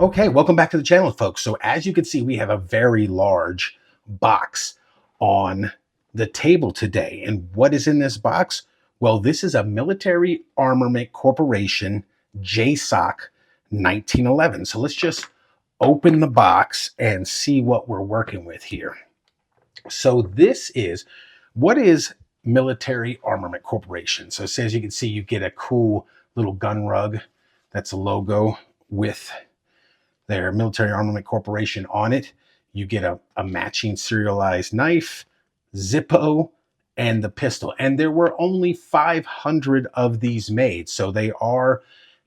Okay, welcome back to the channel, folks. So as you can see, we have a very large box on the table today. And what is in this box? Well, this is a Military Armament Corporation JSOC 1911. So let's just open the box and see what we're working with here. So what is Military Armament Corporation? So as you can see, you get a cool little gun rug. That's a logo with their Military Armament Corporation on it. You get a matching serialized knife, Zippo, and the pistol. And there were only 500 of these made, so they are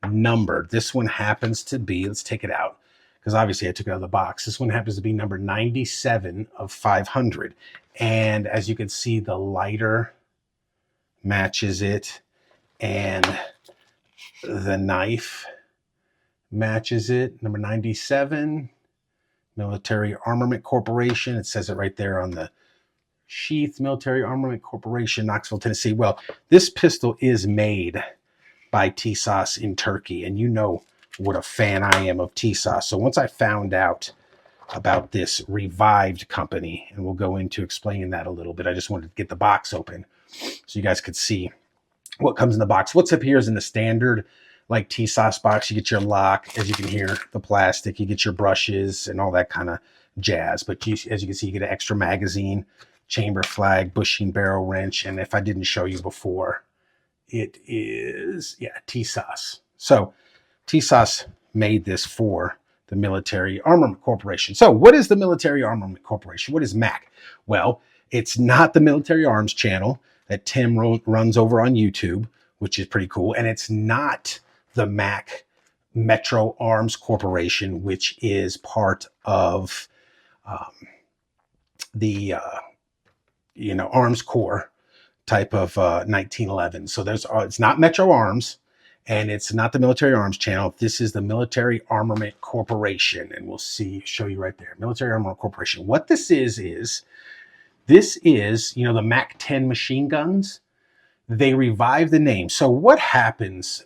numbered. This one happens to be, let's take it out, because obviously I took it out of the box. This one happens to be number 97 of 500. And as you can see, the lighter matches it, and the knife matches it. Number 97, Military Armament Corporation. It says it right there on the sheath, Military Armament Corporation, Knoxville, Tennessee. Well, this pistol is made by Tisas in Turkey, and you know what a fan I am of Tisas. So once I found out about this revived company, and we'll go into explaining that a little bit, I just wanted to get the box open so you guys could see what comes in the box. What's up here is in the standard like Tisas box. You get your lock, as you can hear, the plastic, you get your brushes and all that kind of jazz. But as you can see, you get an extra magazine, chamber flag, bushing barrel wrench. And if I didn't show you before, it is, Tisas. So Tisas made this for the Military Armament Corporation. So what is the Military Armament Corporation? What is MAC? Well, it's not the Military Arms channel that Tim runs over on YouTube, which is pretty cool. And it's not the MAC Metro Arms Corporation, which is part of the Arms Corps type of 1911. So it's not Metro Arms, and it's not the Military Arms channel. This is the Military Armament Corporation, and we'll show you right there, Military Armament Corporation. What this is the MAC 10 machine guns. They revive the name. So what happens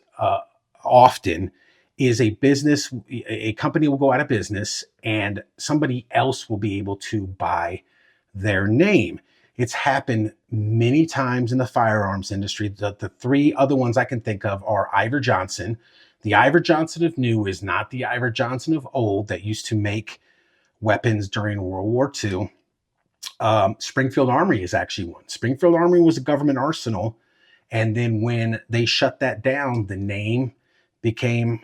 often is a company will go out of business and somebody else will be able to buy their name. It's happened many times in the firearms industry. The three other ones I can think of are Iver Johnson. The Iver Johnson of new is not the Iver Johnson of old that used to make weapons during World War II. Springfield Armory is actually one. Springfield Armory was a government arsenal. And then when they shut that down, the name became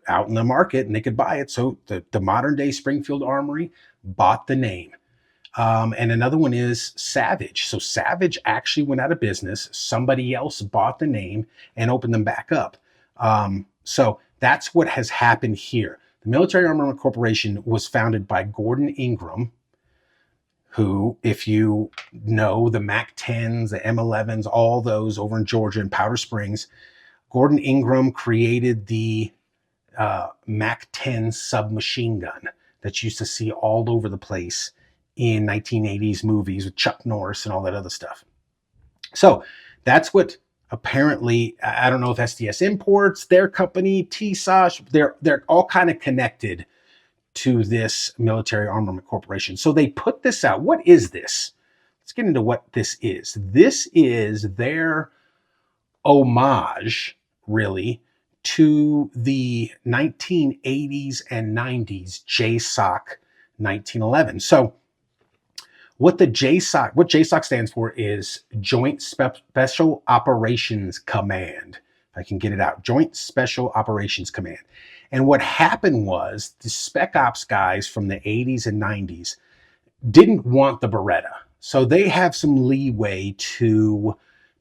out in the market and they could buy it. So the modern day Springfield Armory bought the name. And another one is Savage. So Savage actually went out of business. Somebody else bought the name and opened them back up. So that's what has happened here. The Military Armament Corporation was founded by Gordon Ingram, who, if you know the MAC 10s, the M11s, all those over in Georgia and Powder Springs, Gordon Ingram created the MAC 10 submachine gun that you used to see all over the place in 1980s movies with Chuck Norris and all that other stuff. So that's what apparently, I don't know if SDS Imports, their company, Tisas, they're all kind of connected to this Military Armament Corporation. So they put this out. What is this? Let's get into what this is. This is their homage, really, to the 1980s and 90s JSOC 1911. So what JSOC stands for is Joint Special Operations Command. If I can get it out, Joint Special Operations Command. And what happened was the Spec Ops guys from the 80s and 90s didn't want the Beretta. So they have some leeway to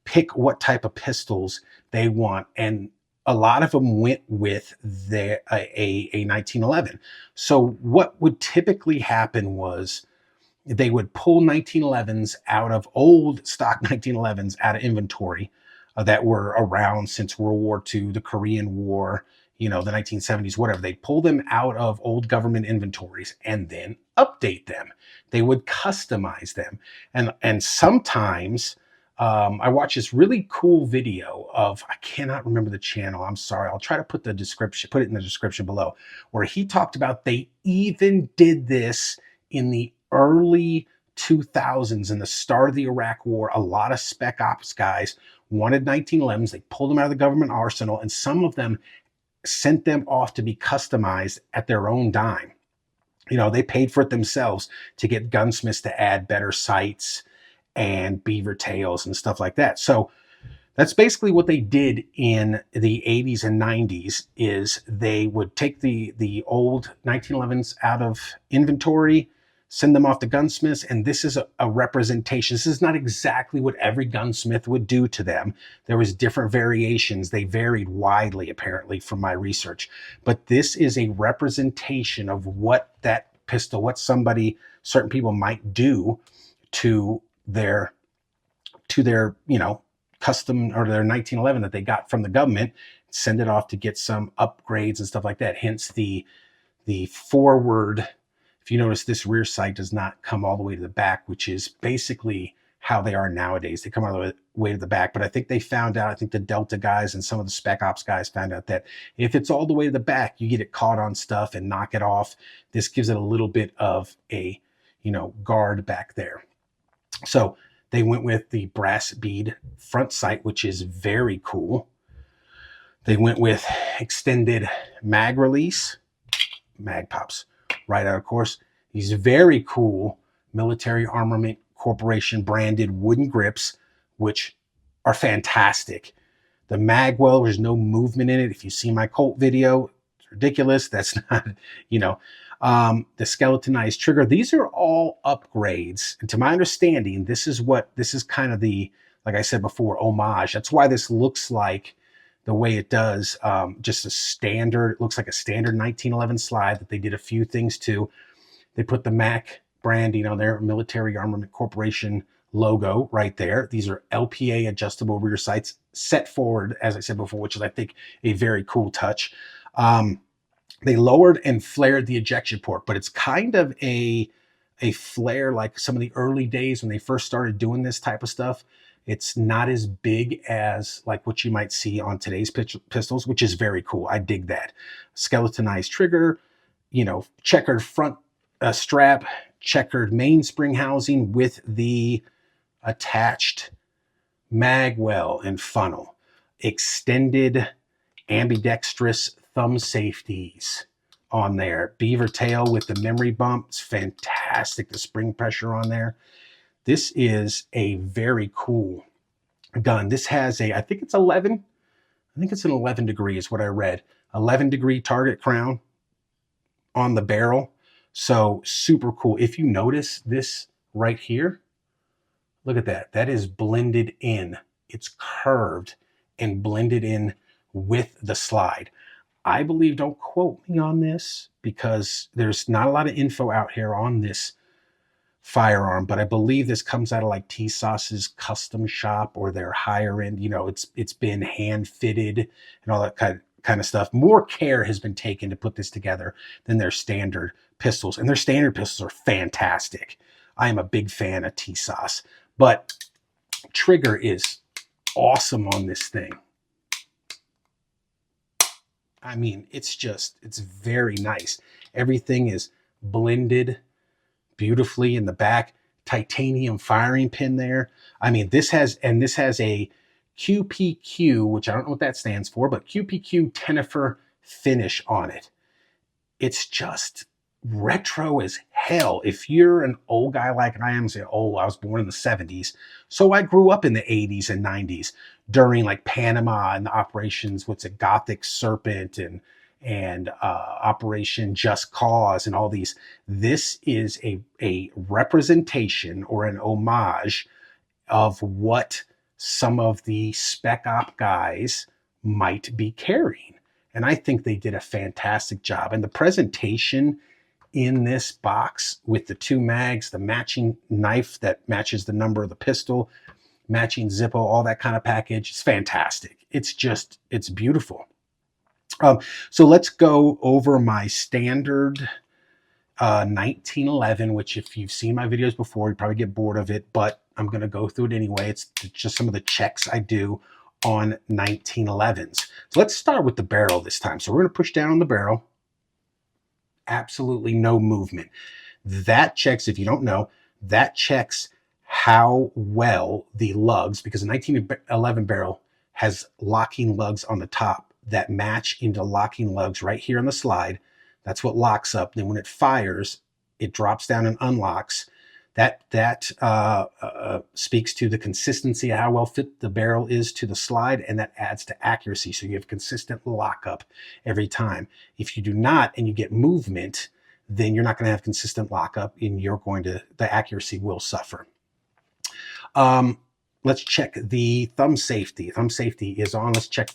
pick what type of pistols they want. And a lot of them went with a 1911. So what would typically happen was they would pull 1911s out of old stock 1911s out of inventory that were around since World War II, the Korean War, the 1970s, whatever. They pull them out of old government inventories and then update them. They would customize them. And sometimes I watched this really cool video of, I cannot remember the channel. I'm sorry. I'll try to put the description, put it in the description below, where he talked about they even did this in the early 2000s, in the start of the Iraq War. A lot of spec ops guys wanted 1911s. They pulled them out of the government arsenal, and some of them sent them off to be customized at their own dime. You know, they paid for it themselves to get gunsmiths to add better sights and beaver tails and stuff like that. So that's basically what they did in the 80s and 90s. Is they would take the old 1911s out of inventory, send them off to gunsmiths, and this is a representation. This is not exactly what every gunsmith would do to them. There was different variations. They varied widely, apparently, from my research. But this is a representation of what that pistol, what certain people might do to their custom, or their 1911 that they got from the government, send it off to get some upgrades and stuff like that. Hence the forward. If you notice, this rear sight does not come all the way to the back, which is basically how they are nowadays. They come all the way to the back. But I think they found out, I think the Delta guys and some of the Spec Ops guys found out that if it's all the way to the back, you get it caught on stuff and knock it off. This gives it a little bit of a, guard back there. So they went with the brass bead front sight, which is very cool. They went with extended mag release, mag pops right out, of course. These very cool Military Armament Corporation branded wooden grips, which are fantastic. The mag well, there's no movement in it. If you see my Colt video, it's ridiculous. That's not, the skeletonized trigger. These are all upgrades. And to my understanding, this is kind of the, like I said before, homage. That's why this looks like the way it does, just a standard, it looks like a standard 1911 slide that they did a few things to. They put the MAC branding on their Military Armament Corporation logo right there. These are LPA adjustable rear sights set forward, as I said before, which is, I think, a very cool touch. They lowered and flared the ejection port, but it's kind of a flare like some of the early days when they first started doing this type of stuff. It's not as big as like what you might see on today's pistols, which is very cool. I dig that. Skeletonized trigger, checkered front strap, checkered mainspring housing with the attached mag well and funnel, extended ambidextrous thumb safeties on there, beaver tail with the memory bump. It's fantastic. The spring pressure on there. This is a very cool gun. This has I think it's 11. I think it's an 11 degree is what I read. 11 degree target crown on the barrel. So super cool. If you notice this right here, look at that. That is blended in. It's curved and blended in with the slide. I believe, don't quote me on this because there's not a lot of info out here on this firearm, but I believe this comes out of like Tisas's custom shop or their higher end. It's been hand fitted and all that kind of stuff. More care has been taken to put this together than their standard pistols, and their standard pistols are fantastic. I am a big fan of Tisas, but trigger is awesome on this thing. I mean, it's very nice. Everything is blended beautifully in the back. Titanium firing pin there. I mean, this has a QPQ, which I don't know what that stands for, but QPQ Tenifer finish on it. It's just retro as hell. If you're an old guy like I am, say, I was born in the 70s. So I grew up in the 80s and 90s during like Panama and the operations, Gothic Serpent and Operation Just Cause and all these. This is a representation or an homage of what some of the spec op guys might be carrying. And I think they did a fantastic job. And the presentation in this box with the two mags, the matching knife that matches the number of the pistol, matching Zippo, all that kind of package, it's fantastic. It's beautiful. So let's go over my standard 1911, which if you've seen my videos before, you probably get bored of it, but I'm going to go through it anyway. It's just some of the checks I do on 1911s. So let's start with the barrel this time. So we're going to push down on the barrel. Absolutely no movement. That checks, if you don't know, that checks how well the lugs, because a 1911 barrel has locking lugs on the top that match into locking lugs right here on the slide. That's what locks up. Then when it fires, it drops down and unlocks. That speaks to the consistency of how well fit the barrel is to the slide, and that adds to accuracy. So you have consistent lockup every time. If you do not and you get movement, then you're not going to have consistent lockup, and the accuracy will suffer. Let's check the thumb safety. Thumb safety is on. Let's check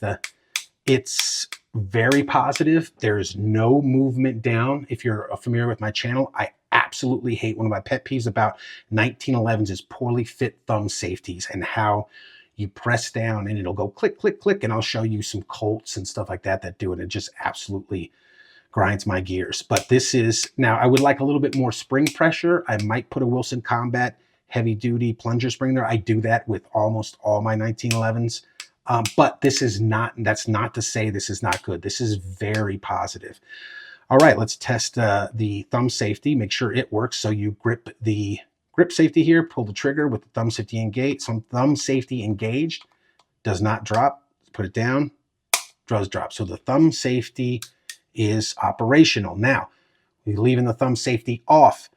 it's very positive. There's no movement down. If you're familiar with my channel, I absolutely hate, one of my pet peeves about 1911s is poorly fit thumb safeties, and how you press down and it'll go click, click, click. And I'll show you some Colts and stuff like that do it. It just absolutely grinds my gears. But this is, now I would like a little bit more spring pressure. I might put a Wilson Combat heavy duty plunger spring there. I do that with almost all my 1911s. But this is not, that's not to say this is not good. This is very positive. All right, let's test the thumb safety, make sure it works. So you grip the grip safety here, pull the trigger with the thumb safety engaged. Some thumb safety engaged, does not drop. Put it down, does drop. So the thumb safety is operational. Now, we're leaving the thumb safety off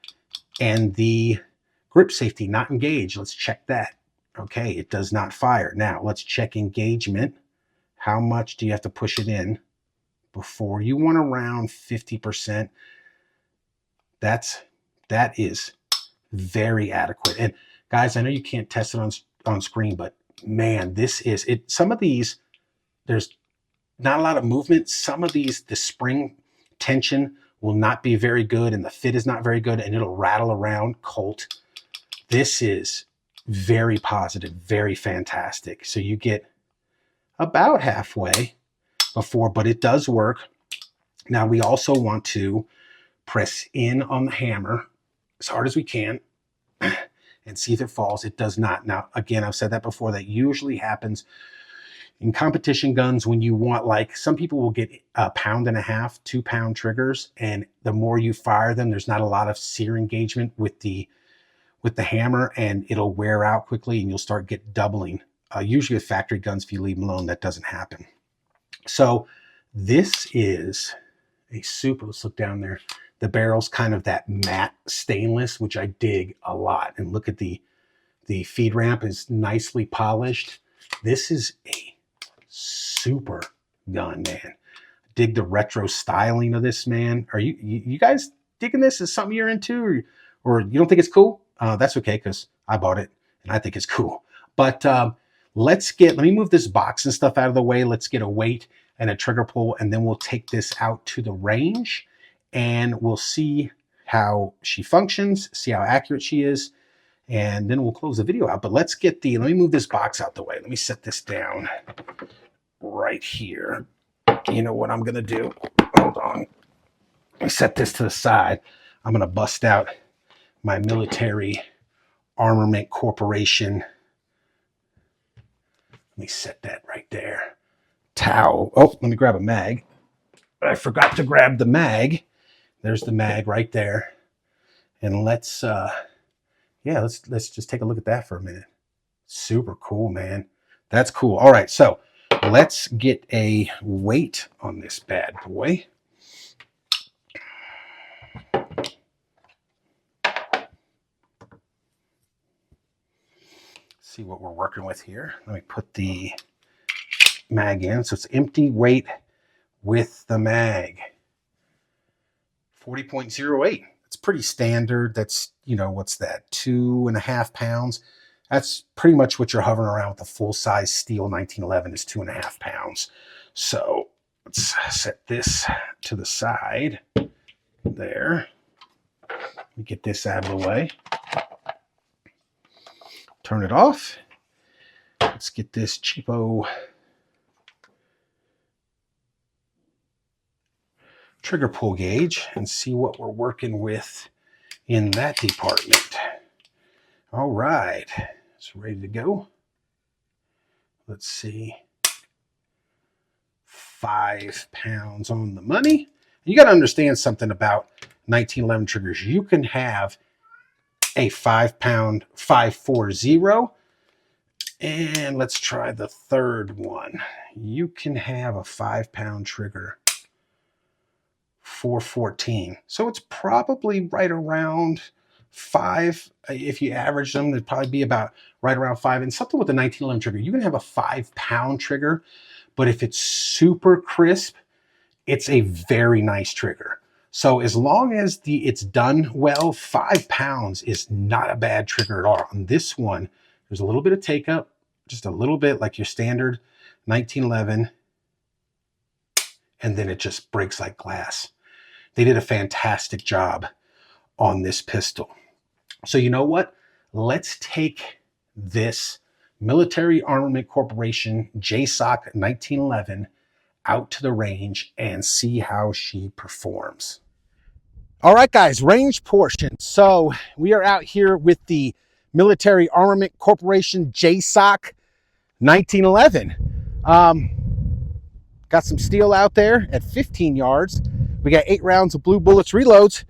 and the grip safety not engaged. Let's check that. Okay, it does not fire. Now, let's check engagement. How much do you have to push it in before? You want around 50%. That is very adequate. And guys, I know you can't test it on screen, but man, this is it. Some of these, there's not a lot of movement. Some of these, the spring tension will not be very good, and the fit is not very good, and it'll rattle around. Colt. This is very positive, very fantastic. So you get about halfway before, but it does work. Now we also want to press in on the hammer as hard as we can and see if it falls. It does not. Now, again, I've said that before. That usually happens in competition guns when you want, like, some people will get 1.5 pound, 2 pound triggers, and the more you fire them, there's not a lot of sear engagement with the hammer, and it'll wear out quickly and you'll start doubling. Usually with factory guns, if you leave them alone, that doesn't happen. So this is a super, let's look down there. The barrel's kind of that matte stainless, which I dig a lot. And look at the feed ramp is nicely polished. This is a super gun, man. Dig the retro styling of this, man. Are you guys digging this? Is something you're into, or you don't think it's cool? That's okay, because I bought it and I think it's cool. But let me move this box and stuff out of the way. Let's get a weight and a trigger pull, and then we'll take this out to the range and we'll see how she functions, see how accurate she is, and then we'll close the video out. But let me move this box out the way. Let me set this down right here. You know what I'm gonna do? Hold on. Let me set this to the side. I'm gonna bust out my Military Armament Corporation. Let me set that right there. Towel. Oh, let me grab a mag. I forgot to grab the mag. There's the mag right there. And let's just take a look at that for a minute. Super cool, man. That's cool. All right, so let's get a weight on this bad boy. See what we're working with here. Let me put the mag in. So it's empty weight with the mag. 40.08. It's pretty standard. That's, what's that? 2.5 pounds. That's pretty much what you're hovering around with a full-size steel 1911 is 2.5 pounds. So let's set this to the side there. Let me get this out of the way. Turn it off. Let's get this cheapo trigger pull gauge and see what we're working with in that department. All right, it's ready to go. Let's see. 5 pounds on the money. You got to understand something about 1911 triggers. You can have a 5 pound 540, and let's try the third one. You can have a 5 pound trigger 414. So it's probably right around 5. If you average them, it'd probably be about right around 5. And something with the 1911 trigger, you can have a 5 pound trigger, but if it's super crisp, it's a very nice trigger. So as long as it's done well, 5 pounds is not a bad trigger at all. On this one, there's a little bit of take up, just a little bit like your standard 1911, and then it just breaks like glass. They did a fantastic job on this pistol. So you know what? Let's take this Military Armament Corporation JSOC 1911 out to the range and see how she performs. All right, guys, range portion. So we are out here with the Military Armament Corporation JSOC 1911. Got some steel out there at 15 yards. We got 8 rounds of blue bullets reloads.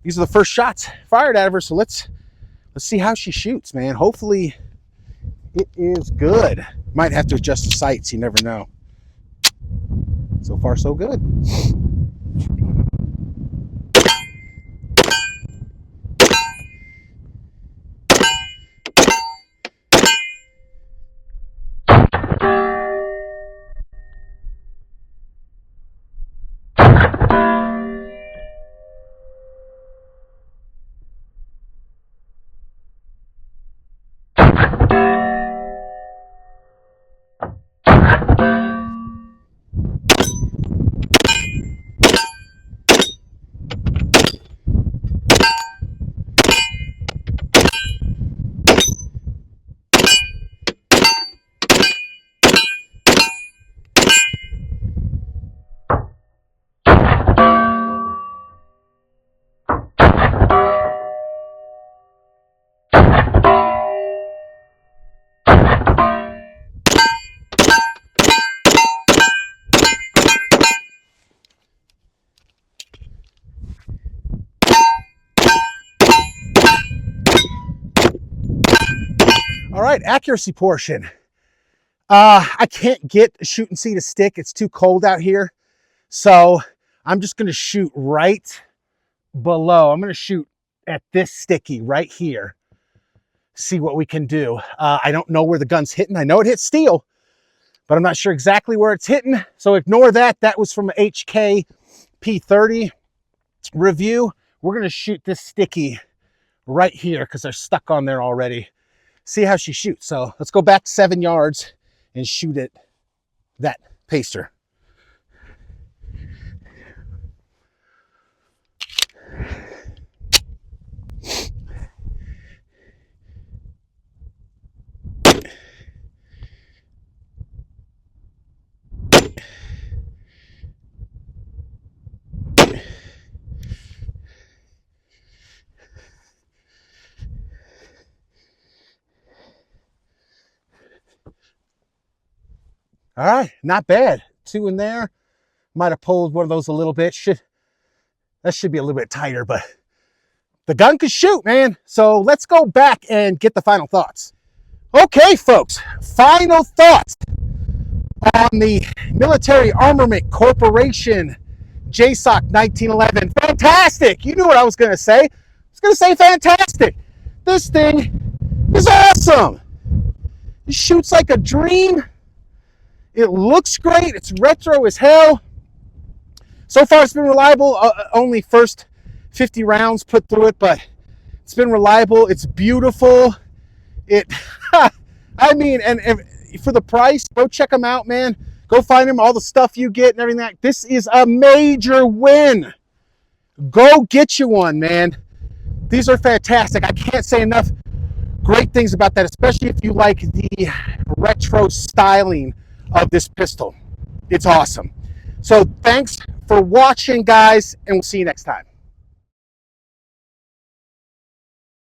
These are the first shots fired at her. So let's see how she shoots, man. Hopefully it is good. Might have to adjust the sights. You never know. So far, so good. All right, accuracy portion. I can't get a shoot and see to stick. It's too cold out here. So I'm just gonna shoot right below. I'm gonna shoot at this sticky right here. See what we can do. I don't know where the gun's hitting. I know it hits steel, but I'm not sure exactly where it's hitting. So ignore that. That was from an HK P30 review. We're gonna shoot this sticky right here because they're stuck on there already. See how she shoots. So let's go back 7 yards and shoot at that paster. All right, not bad. 2 in there. Might have pulled one of those a little bit. That should be a little bit tighter, but the gun could shoot, man. So let's go back and get the final thoughts. Okay, folks, final thoughts on the Military Armament Corporation JSOC 1911. Fantastic. You knew what I was going to say. I was going to say fantastic. This thing is awesome. It shoots like a dream. It looks great. It's retro as hell. So far, it's been reliable. Only first 50 rounds put through it, but it's been reliable. It's beautiful. I mean, and for the price, go check them out, man. Go find them, all the stuff you get and everything. This is a major win. Go get you one, man. These are fantastic. I can't say enough great things about that, especially if you like the retro styling of this pistol. It's awesome. So thanks for watching, guys, and we'll see you next time.